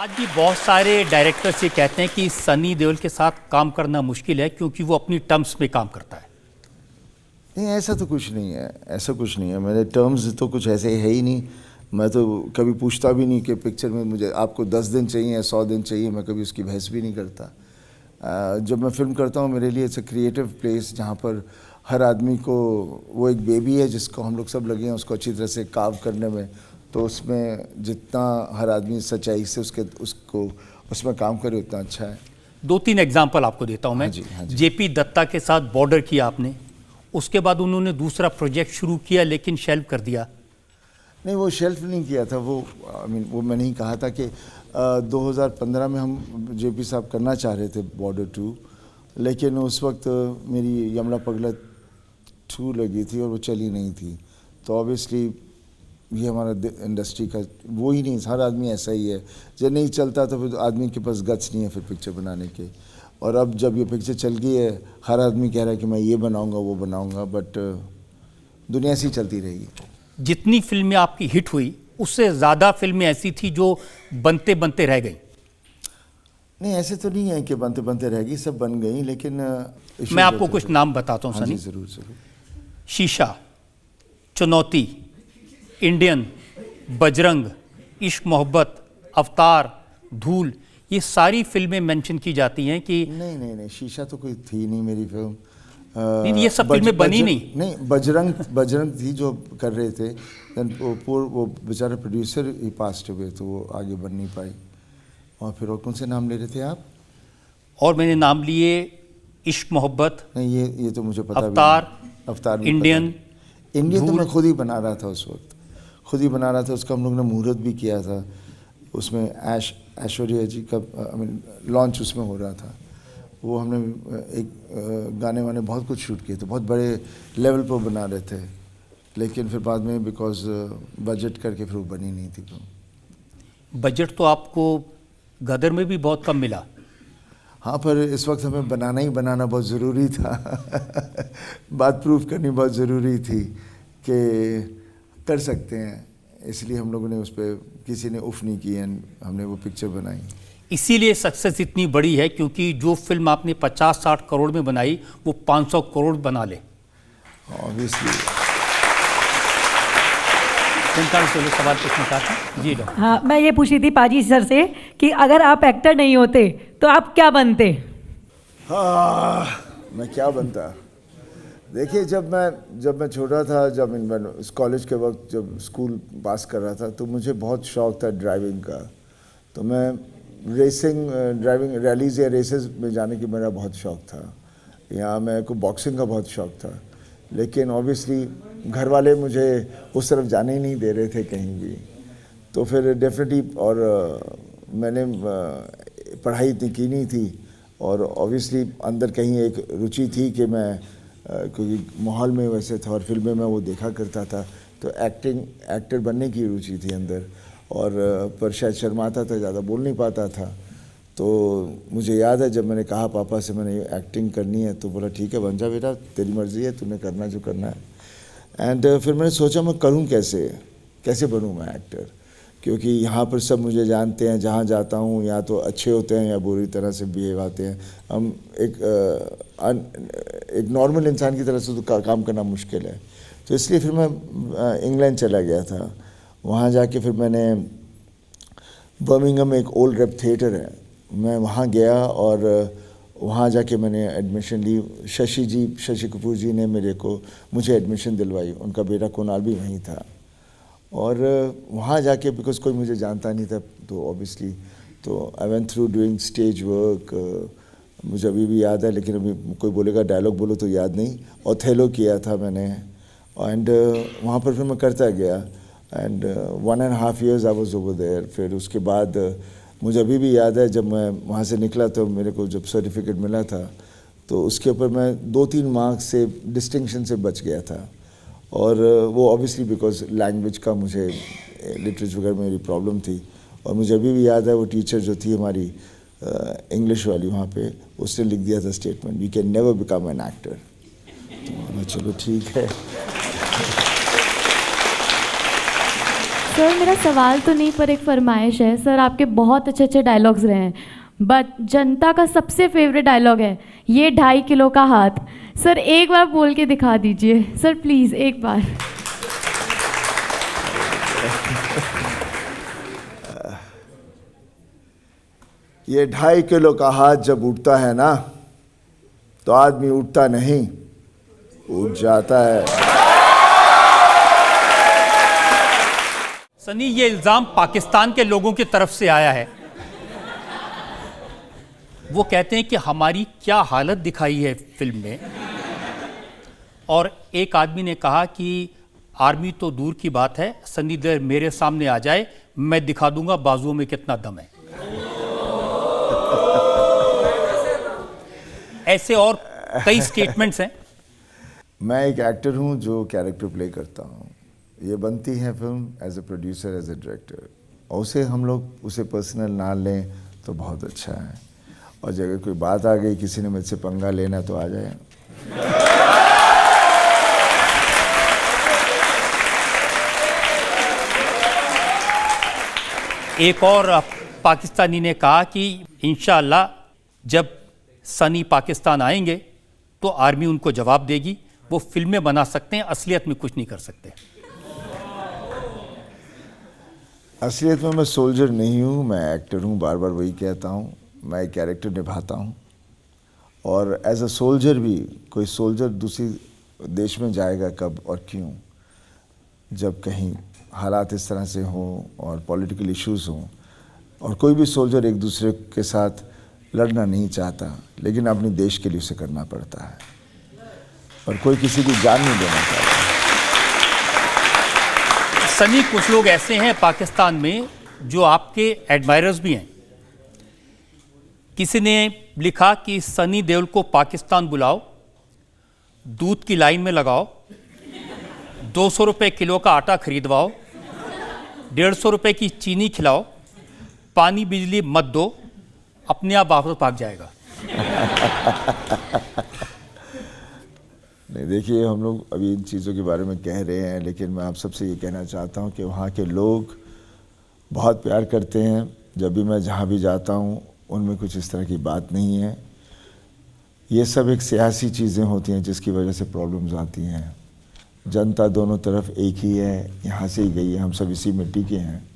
आज भी बहुत सारे डायरेक्टर्स ये कहते हैं कि सनी देओल के साथ काम करना मुश्किल है क्योंकि वो अपनी टर्म्स में काम करता है। नहीं, ऐसा तो कुछ नहीं है, ऐसा कुछ नहीं है। मेरे टर्म्स तो कुछ ऐसे है ही नहीं। मैं तो कभी पूछता भी नहीं कि पिक्चर में मुझे आपको 10 दिन चाहिए या 100 दिन चाहिए। मैं कभी उसकी बहस भी नहीं करता। जब मैं फिल्म करता हूँ मेरे लिए इट्स अ क्रिएटिव प्लेस जहाँ पर हर आदमी को वो एक बेबी है जिसको हम लोग सब लगे हैं उसको अच्छी तरह से काव करने में। तो उसमें जितना हर आदमी सच्चाई से उसको उसमें काम करे उतना अच्छा है। 2-3 एग्जाम्पल आपको देता हूँ मैं। हाँ जी। जेपी दत्ता के साथ बॉर्डर किया आपने, उसके बाद उन्होंने दूसरा प्रोजेक्ट शुरू किया लेकिन शेल्व कर दिया। नहीं, वो शेल्फ नहीं किया था। वो वो मैंने ही कहा था कि 2015 में हम जेपी साहब करना चाह रहे थे बॉर्डर 2, लेकिन उस वक्त मेरी यमला पगला 2 लगी थी और वो चली नहीं थी। तो ऑब्वियसली ये हमारा इंडस्ट्री का वो ही नहीं, हर आदमी ऐसा ही है, जब नहीं चलता तो फिर आदमी के पास गट्स नहीं है फिर पिक्चर बनाने के। और अब जब ये पिक्चर चल गई है हर आदमी कह रहा है कि मैं ये बनाऊंगा वो बनाऊंगा, बट दुनिया ऐसी चलती रहेगी। जितनी फिल्में आपकी हिट हुई उससे ज़्यादा फिल्में ऐसी थी जो बनते बनते रह गई। नहीं, ऐसे तो नहीं है कि बनते बनते रह गई, सब बन गई, लेकिन मैं आपको कुछ नाम बताता हूँ हाँ सनी। जी, ज़रूर ज़रूर। शीशा, चुनौती, इंडियन, बजरंग, इश्क मोहब्बत, अवतार, धूल, ये सारी फिल्में मेंशन की जाती हैं कि नहीं, शीशा तो कोई थी नहीं मेरी फिल्म। नहीं, ये सब फिल्में बनी नहीं। बजरंग थी जो कर रहे थे। देन वो बेचारा प्रोड्यूसर ही पास्ट हुए तो वो आगे बन नहीं पाई। और फिर और कौन से नाम ले रहे थे आप? और मैंने नाम लिए इश्क मोहब्बत, नहीं, ये तो मुझे पता अवतार, अवतार भी इंडियन तो मैं खुद ही बना रहा था, उस वक्त खुद ही बना रहा था। उसका हम लोग ने मुहूर्त भी किया था। उसमें ऐश्वर्या जी का लॉन्च उसमें हो रहा था। वो हमने एक गाने वाने बहुत कुछ शूट किए थे, बहुत बड़े लेवल पर बना रहे थे, लेकिन फिर बाद में बिकॉज बजट करके फिर वो बनी नहीं थी। तो बजट तो आपको गदर में भी बहुत कम मिला। हाँ, पर इस वक्त हमें बनाना बहुत ज़रूरी था बात प्रूफ करनी बहुत ज़रूरी थी कि कर सकते हैं, इसलिए हम लोगों ने उस पर किसी ने उफ नहीं की एंड हमने वो पिक्चर बनाई। इसीलिए सक्सेस इतनी बड़ी है क्योंकि जो फिल्म आपने 50-60 करोड़ में बनाई वो 500 करोड़ बना ले। ऑब्वियसली। सवाल पूछना चाहता हूँ जी। हाँ, मैं ये पूछ रही थी पाजी सर से कि अगर आप एक्टर नहीं होते तो आप क्या बनते? मैं क्या बनता? देखिए, जब मैं छोटा था, जब मैं कॉलेज के वक्त जब स्कूल पास कर रहा था तो मुझे बहुत शौक था ड्राइविंग का। तो मैं ड्राइविंग रैलीज या रेसेस में जाने की मेरा बहुत शौक था। यहाँ मेरे को बॉक्सिंग का बहुत शौक था, लेकिन ऑब्वियसली घर वाले मुझे उस तरफ जाने ही नहीं दे रहे थे कहीं भी। तो फिर डेफिनेटली, और मैंने पढ़ाई इतनी की नहीं थी, और ऑब्वियसली अंदर कहीं एक रुचि थी कि मैं क्योंकि माहौल में वैसे था और फिल्में में वो देखा करता था, तो एक्टर बनने की रुचि थी अंदर। और पर शायद शर्माता था, ज़्यादा बोल नहीं पाता था। तो मुझे याद है जब मैंने कहा पापा से मैंने एक्टिंग करनी है, तो बोला ठीक है बन जा बेटा, तेरी मर्ज़ी है, तूने करना जो करना है। एंड फिर मैंने सोचा मैं करूं कैसे बनूं मैं एक्टर, क्योंकि यहाँ पर सब मुझे जानते हैं, जहाँ जाता हूँ या तो अच्छे होते हैं या बुरी तरह से बिहेव आते हैं। हम एक नॉर्मल इंसान की तरह से तो काम करना मुश्किल है। तो इसलिए फिर मैं इंग्लैंड चला गया था। वहाँ जाके फिर मैंने बर्मिंघम में एक ओल्ड रेप थिएटर है, मैं वहाँ गया और वहाँ जाके मैंने एडमिशन ली। शशि कपूर जी ने मुझे एडमिशन दिलवाई, उनका बेटा कुणाल भी वहीं था। और वहाँ जाके बिकॉज कोई मुझे जानता नहीं था, तो ऑब्वियसली तो I went through doing stage work. मुझे अभी भी याद है, लेकिन अभी कोई बोलेगा डायलॉग बोलो तो याद नहीं। ओथेलो किया था मैंने, एंड वहाँ पर फिर मैं करता गया and 1.5 years I was over there. फिर उसके बाद मुझे अभी भी याद है जब मैं वहाँ से निकला तो मेरे को जब सर्टिफिकेट मिला था तो उसके ऊपर मैं 2-3 मार्क्स से डिस्टिंक्शन से बच गया था। और वो ऑब्वियसली बिकॉज लैंग्वेज का मुझे लिटरेचर वगैरह में मेरी प्रॉब्लम थी। और मुझे अभी भी याद है वो टीचर जो थी हमारी इंग्लिश वाली वहाँ पे, उसने लिख दिया था statement, we can never become an actor. तो चलो ठीक है। सर मेरा सवाल तो नहीं पर एक फरमाइश है। सर आपके बहुत अच्छे अच्छे डायलॉग्स रहे हैं, बट जनता का सबसे फेवरेट डायलॉग है ये 2.5 किलो का हाथ। सर एक बार बोल के दिखा दीजिए सर, प्लीज़ एक बार। ये 2.5 किलो का हाथ जब उठता है ना, तो आदमी उठता नहीं, उठ जाता है। सनी, ये इल्जाम पाकिस्तान के लोगों की तरफ से आया है। वो कहते हैं कि हमारी क्या हालत दिखाई है फिल्म में, और एक आदमी ने कहा कि आर्मी तो दूर की बात है, सनी देओल मेरे सामने आ जाए, मैं दिखा दूंगा बाजुओं में कितना दम है। ऐसे और कई स्टेटमेंट्स हैं। मैं एक एक्टर हूँ जो कैरेक्टर प्ले करता हूँ। ये बनती है film as a producer, as a director, और उसे हम लोग उसे पर्सनल ना लें तो बहुत अच्छा है। और अगर कोई बात आ गई, किसी ने मुझसे पंगा लेना, तो आ जाए। एक और पाकिस्तानी ने कहा कि इंशाअल्लाह जब सनी पाकिस्तान आएंगे तो आर्मी उनको जवाब देगी। वो फिल्में बना सकते हैं, असलियत में कुछ नहीं कर सकते। असलियत में मैं सोल्जर नहीं हूँ, मैं एक्टर हूँ, बार बार वही कहता हूँ। मैं एक कैरेक्टर निभाता हूँ, और एज अ सोल्जर भी, कोई सोल्जर दूसरी देश में जाएगा कब और क्यों, जब कहीं हालात इस तरह से हों और पॉलिटिकल इश्यूज़ हों। और कोई भी सोल्जर एक दूसरे के साथ लड़ना नहीं चाहता, लेकिन अपने देश के लिए उसे करना पड़ता है, और कोई किसी की जान नहीं देना चाहता। सनी, कुछ लोग ऐसे हैं पाकिस्तान में जो आपके एडमायरर्स भी हैं। किसी ने लिखा कि सनी देओल को पाकिस्तान बुलाओ, दूध की लाइन में लगाओ, 200 रुपये किलो का आटा खरीदवाओ, 150 रुपये की चीनी खिलाओ, पानी बिजली मत दो, अपने आप वापस भाग जाएगा। नहीं, देखिए, हम लोग अभी इन चीज़ों के बारे में कह रहे हैं, लेकिन मैं आप सबसे ये कहना चाहता हूँ कि वहाँ के लोग बहुत प्यार करते हैं। जब भी मैं जहाँ भी जाता हूँ, उनमें कुछ इस तरह की बात नहीं है। ये सब एक सियासी चीज़ें होती हैं जिसकी वजह से प्रॉब्लम्स आती हैं। जनता दोनों तरफ एक ही है, यहाँ से ही गई है, हम सब इसी मिट्टी के हैं,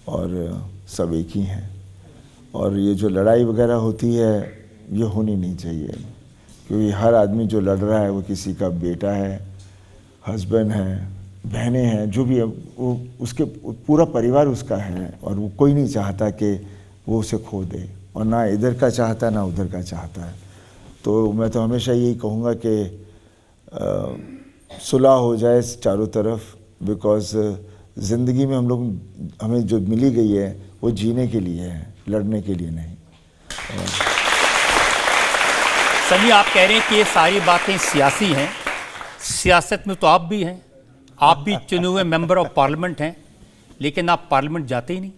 और सब एक ही हैं। और ये जो लड़ाई वगैरह होती है, ये होनी नहीं चाहिए, क्योंकि हर आदमी जो लड़ रहा है वो किसी का बेटा है, हस्बैंड है, बहनें हैं, जो भी है, वो उसके पूरा परिवार उसका है, और वो कोई नहीं चाहता कि वो उसे खो दे, और ना इधर का चाहता ना उधर का चाहता है। तो मैं तो हमेशा यही कहूँगा कि सुलह हो जाए चारों तरफ, बिकॉज ज़िंदगी में हमें जो मिली गई है वो जीने के लिए है, लड़ने के लिए नहीं। सनी, आप कह रहे हैं कि ये सारी बातें सियासी हैं। सियासत में तो आप भी हैं, आप भी चुने हुए मेंबर ऑफ पार्लियामेंट हैं, लेकिन आप पार्लियामेंट जाते ही नहीं।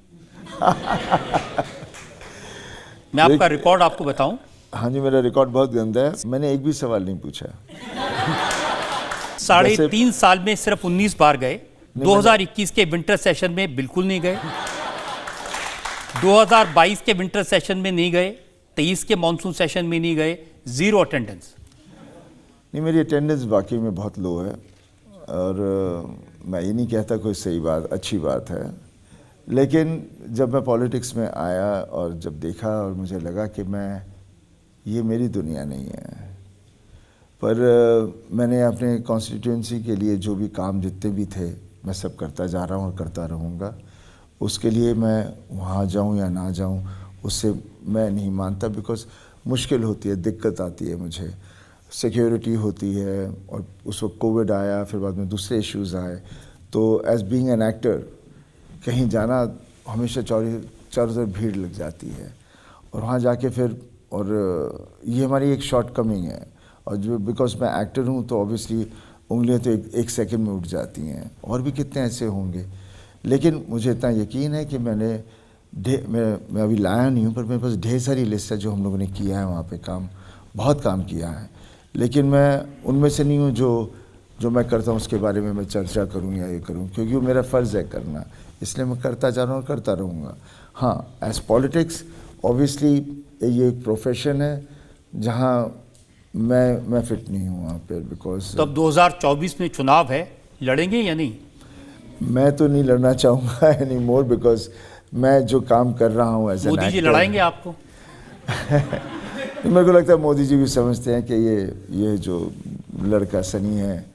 मैं आपका रिकॉर्ड आपको बताऊं। हाँ जी, मेरा रिकॉर्ड बहुत गंदा है। मैंने एक भी सवाल नहीं पूछा। 3.5 साल में सिर्फ 19 बार गए। 2021 के विंटर सेशन में बिल्कुल नहीं गए, 2022 के विंटर सेशन में नहीं गए, 23 के मानसून सेशन में नहीं गए, 0 अटेंडेंस। नहीं, मेरी अटेंडेंस वाकई में बहुत लो है, और मैं ये नहीं कहता कोई सही बात, अच्छी बात है। लेकिन जब मैं पॉलिटिक्स में आया और जब देखा, और मुझे लगा कि ये मेरी दुनिया नहीं है। पर मैंने अपने कॉन्स्टिट्यूंसी के लिए जो भी काम जितने भी थे, मैं सब करता जा रहा हूँ और करता रहूँगा। उसके लिए मैं वहाँ जाऊँ या ना जाऊँ, उससे मैं नहीं मानता, बिकॉज मुश्किल होती है, दिक्कत आती है मुझे, सिक्योरिटी होती है, और उस वक्त कोविड आया, फिर बाद में दूसरे इश्यूज़ आए। तो एज बीइंग एन एक्टर कहीं जाना हमेशा चारों तरफ भीड़ लग जाती है, और वहाँ जाके फिर, और ये हमारी एक शॉर्ट कमिंग है। और जो बिकॉज मैं एक्टर हूँ, तो ऑब्वियसली उंगलियाँ तो एक सेकंड में उठ जाती हैं, और भी कितने ऐसे होंगे। लेकिन मुझे इतना यकीन है कि मैं अभी लाया नहीं हूँ, पर मेरे पास ढेर सारी लिस्ट है जो हम लोगों ने किया है वहाँ पे काम, बहुत काम किया है। लेकिन मैं उनमें से नहीं हूँ जो जो मैं करता हूँ उसके बारे में मैं चर्चा करूँ या ये करूँ, क्योंकि वो मेरा फ़र्ज़ है करना, इसलिए मैं करता जा रहा हूँ और करता रहूँगा। हाँ, एज पॉलिटिक्स ऑब्वियसली ये एक प्रोफेशन है जहाँ मैं फिट नहीं हूँ वहाँ पे, बिकॉज तो अब 2024 में चुनाव है, लड़ेंगे या नहीं? मैं तो नहीं लड़ना चाहूँगा एनी मोर, बिकॉज मैं जो काम कर रहा हूँ एज एन मोदी जी लड़ाएंगे आपको? मेरे को लगता है मोदी जी भी समझते हैं कि ये जो लड़का सनी है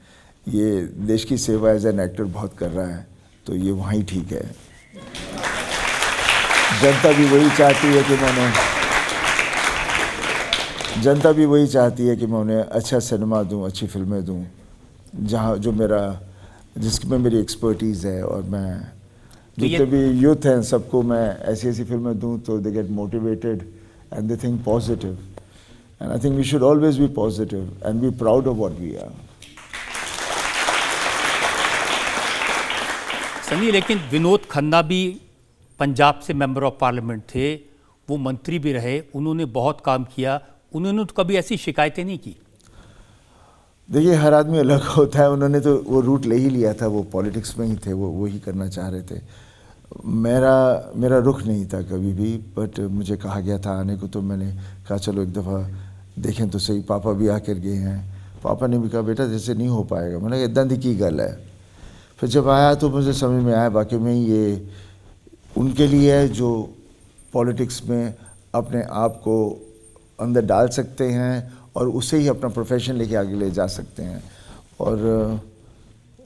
ये देश की सेवा एज एन एक्टर बहुत कर रहा है, तो ये वहाँ ही ठीक है। जनता भी वही चाहती है कि मैं उन्हें अच्छा सिनेमा दूं, अच्छी फिल्में दूं, जहाँ जिसमें मेरी एक्सपर्टीज़ है, और मैं जितने भी यूथ हैं सबको मैं ऐसी फिल्में दूं तो they get motivated and they think positive, and I think we should always be positive and be proud of what we are. Sunny, लेकिन विनोद खन्ना भी पंजाब से मेंबर ऑफ पार्लियामेंट थे, वो मंत्री भी रहे, उन्होंने बहुत काम किया, उन्होंने तो कभी ऐसी शिकायतें नहीं की? देखिए, हर आदमी अलग होता है, उन्होंने तो वो रूट ले ही लिया था, वो पॉलिटिक्स में ही थे, वो ही करना चाह रहे थे। मेरा रुख नहीं था कभी भी, बट मुझे कहा गया था आने को, तो मैंने कहा चलो एक दफ़ा देखें तो सही। पापा भी आकर गए हैं, पापा ने भी कहा बेटा जैसे नहीं हो पाएगा, मैंने कहा इतना की गल है। फिर जब आया तो मुझे समझ में आया वाकई में ये उनके लिए है जो पॉलिटिक्स में अपने आप को अंदर डाल सकते हैं और उससे ही अपना प्रोफेशन लेके आगे ले जा सकते हैं, और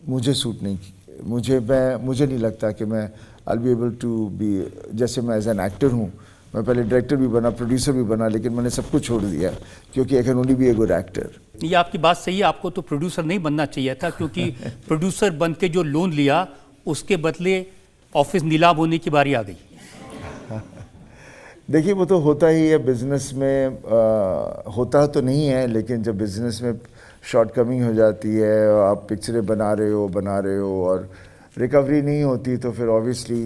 मुझे सूट नहीं, मुझे नहीं लगता कि मैं आई बी एबल टू बी, जैसे मैं एज एन एक्टर हूँ, मैं पहले डायरेक्टर भी बना, प्रोड्यूसर भी बना, लेकिन मैंने सब कुछ छोड़ दिया क्योंकि I can only be a good actor. ये आपकी बात सही है, आपको तो प्रोड्यूसर नहीं बनना चाहिए था, क्योंकि प्रोड्यूसर बन के जो लोन लिया उसके बदले ऑफिस नीलाम होने की बारी आ गई। देखिए, वो तो होता ही है बिज़नेस में, होता तो नहीं है, लेकिन जब बिज़नेस में शॉर्टकमिंग हो जाती है और आप पिक्चरें बना रहे हो और रिकवरी नहीं होती, तो फिर ऑब्वियसली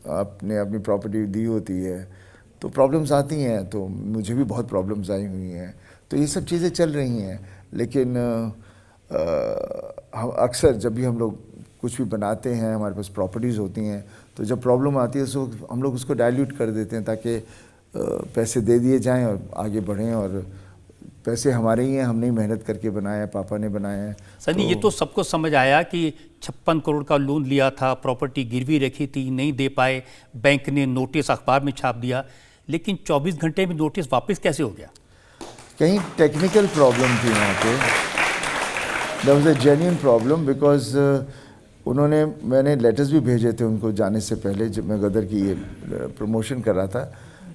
आपने अपनी प्रॉपर्टी दी होती है तो प्रॉब्लम्स आती हैं। तो मुझे भी बहुत प्रॉब्लम्स आई हुई हैं, तो ये सब चीज़ें चल रही हैं। लेकिन हम अक्सर जब भी हम लोग कुछ भी बनाते हैं, हमारे पास प्रॉपर्टीज़ होती हैं, तो जब प्रॉब्लम आती है तो हम लोग उसको डाइल्यूट कर देते हैं ताकि पैसे दे दिए जाएं और आगे बढ़ें, और पैसे हमारे ही हैं, हमने ही मेहनत करके बनाया है, पापा ने बनाया है। सनी, ये तो सबको समझ आया कि 56 करोड़ का लोन लिया था, प्रॉपर्टी गिरवी रखी थी, नहीं दे पाए, बैंक ने नोटिस अखबार में छाप दिया, लेकिन 24 घंटे में नोटिस वापस कैसे हो गया? कहीं टेक्निकल प्रॉब्लम थी वहाँ पे, that was a genuine problem, because मैंने लेटर्स भी भेजे थे उनको जाने से पहले, जब मैं गदर की ये प्रमोशन कर रहा था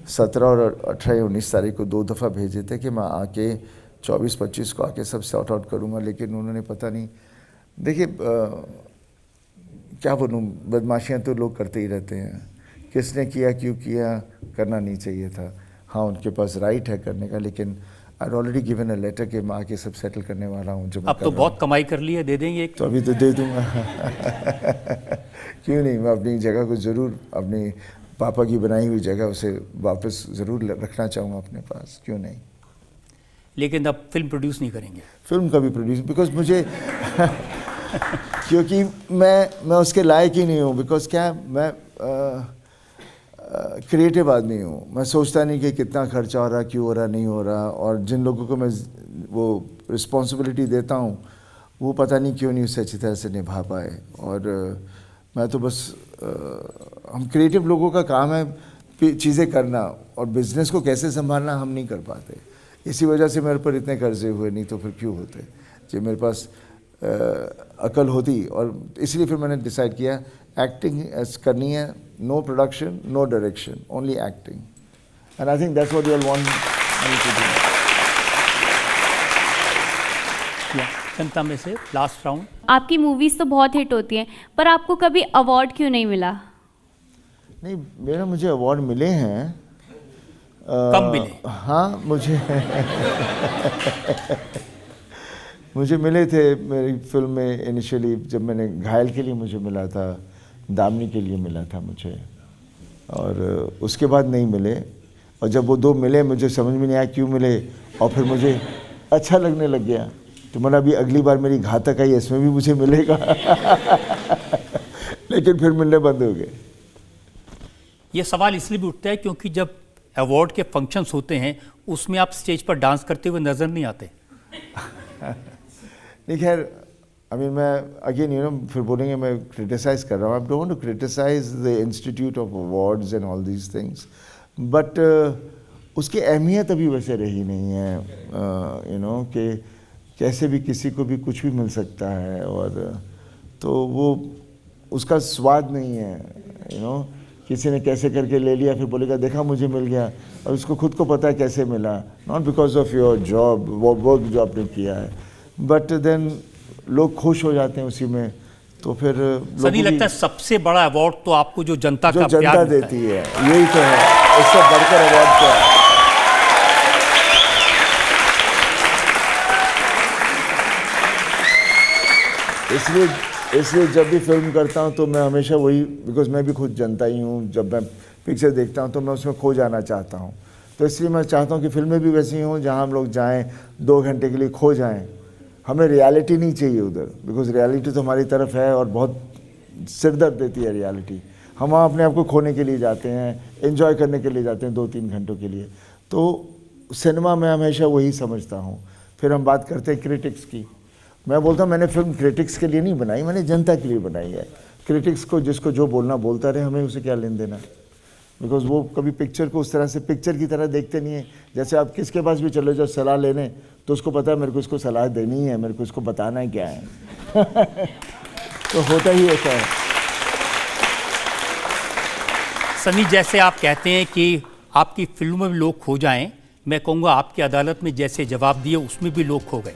17 और 18 19 तारीख को 2 दफ़ा भेजे थे कि मैं आके 24-25 को आके सब सॉर्ट आउट करूँगा, लेकिन उन्होंने पता नहीं, देखिए क्या बोलूँ, बदमाशियाँ तो लोग करते ही रहते हैं, किसने किया क्यों किया, करना नहीं चाहिए था। हाँ, उनके पास राइट है करने का, लेकिन I already given a letter कि मैं आके सब सेटल करने वाला हूँ। जब अब तो बहुत कमाई कर ली है, दे देंगे एक? तो अभी तो दे दूँगा क्यों नहीं, मैं अपनी जगह को ज़रूर, अपनी पापा की बनाई हुई जगह उसे वापस ज़रूर रखना चाहूँगा अपने पास, क्यों नहीं। लेकिन अब फिल्म प्रोड्यूस नहीं करेंगे? फिल्म का भी प्रोड्यूस, बिकॉज मुझे क्योंकि मैं उसके लायक ही नहीं हूँ, बिकॉज क्या मैं क्रिएटिव आदमी हूँ, मैं सोचता नहीं कि कितना खर्चा हो रहा, क्यों हो रहा, नहीं हो रहा, और जिन लोगों को मैं वो रिस्पॉन्सिबिलिटी देता हूँ वो पता नहीं क्यों नहीं उसे अच्छी तरह से निभा पाए। और मैं तो बस हम क्रिएटिव लोगों का काम है चीज़ें करना, और बिज़नेस को कैसे संभालना हम नहीं कर पाते, इसी वजह से मेरे पर इतने कर्जे हुए, नहीं तो फिर क्यों होते। जब मेरे पास अकल होती, और इसलिए फिर मैंने डिसाइड किया एक्टिंग करनी है, no production, no direction, only acting, and I think that's what you all want me to do. जनता में से लास्ट राउंड। आपकी मूवीज़ तो बहुत हिट होती हैं, पर आपको कभी अवार्ड क्यों नहीं मिला? नहीं, मुझे अवार्ड मिले हैं, कब मिले? हाँ, मुझे मिले थे मेरी फिल्म में इनिशियली, जब मैंने घायल के लिए मुझे मिला था, दामिनी के लिए मिला था मुझे, और उसके बाद नहीं मिले, और जब वो 2 मिले मुझे समझ में नहीं आया क्यों मिले, और फिर मुझे अच्छा लगने लग गया, तुम्हारा भी अगली बार मेरी घातक आई इसमें भी मुझे मिलेगा। लेकिन फिर मिलने बंद हो गए। ये सवाल इसलिए भी उठता है क्योंकि जब अवार्ड के फंक्शंस होते हैं उसमें आप स्टेज पर डांस करते हुए नजर नहीं आते। नहीं खैर, आई मीन मैं अगेन फिर बोलेंगे मैं क्रिटिसाइज कर रहा हूँ। I don't want to criticise the institute of awards and all these things, but उसकी अहमियत अभी वैसे रही नहीं है, कि कैसे भी किसी को भी कुछ भी मिल सकता है, और तो वो उसका स्वाद नहीं है। किसी ने कैसे करके ले लिया फिर बोलेगा देखा मुझे मिल गया, और उसको खुद को पता है कैसे मिला, not because of your job, वो वर्क जो आपने किया है, बट देन लोग खुश हो जाते हैं उसी में। तो फिर सर नहीं लगता सबसे बड़ा अवार्ड तो आपको जो जनता जो का जनता प्यार मिलता देती है यही तो है, इससे बढ़कर अवार्ड क्या है। इसलिए जब भी फिल्म करता हूँ तो मैं हमेशा वही, बिकॉज मैं भी खुद जनता ही हूँ, जब मैं पिक्चर देखता हूँ तो मैं उसमें खो जाना चाहता हूँ। तो इसलिए मैं चाहता हूँ कि फिल्में भी वैसी हों जहाँ हम लोग जाएं 2 घंटे के लिए खो जाएं। हमें रियलिटी नहीं चाहिए उधर, बिकॉज रियलिटी तो हमारी तरफ है और बहुत सिरदर्द देती है रियलिटी। हम वहाँ अपने आप को खोने के लिए जाते हैं, एंजॉय करने के लिए जाते हैं 2-3 घंटों के लिए। तो सिनेमा में हमेशा वही समझता हूँ। फिर हम बात करते हैं क्रिटिक्स की। मैं बोलता हूँ मैंने फिल्म क्रिटिक्स के लिए नहीं बनाई, मैंने जनता के लिए बनाई है। क्रिटिक्स को जिसको जो बोलना बोलता रहे, हमें उसे क्या लेन देना, बिकॉज वो कभी पिक्चर को उस तरह से पिक्चर की तरह देखते नहीं है। जैसे आप किसके पास भी चले जाओ सलाह लेने, तो उसको पता है मेरे को इसको सलाह देनी है, मेरे को इसको बताना है क्या है। तो होता ही ऐसा है। सनी, जैसे आप कहते हैं कि आपकी फिल्मों में लोग खो जाएं, मैं कहूँगा आपकी अदालत में जैसे जवाब दिए उसमें भी लोग खो गए।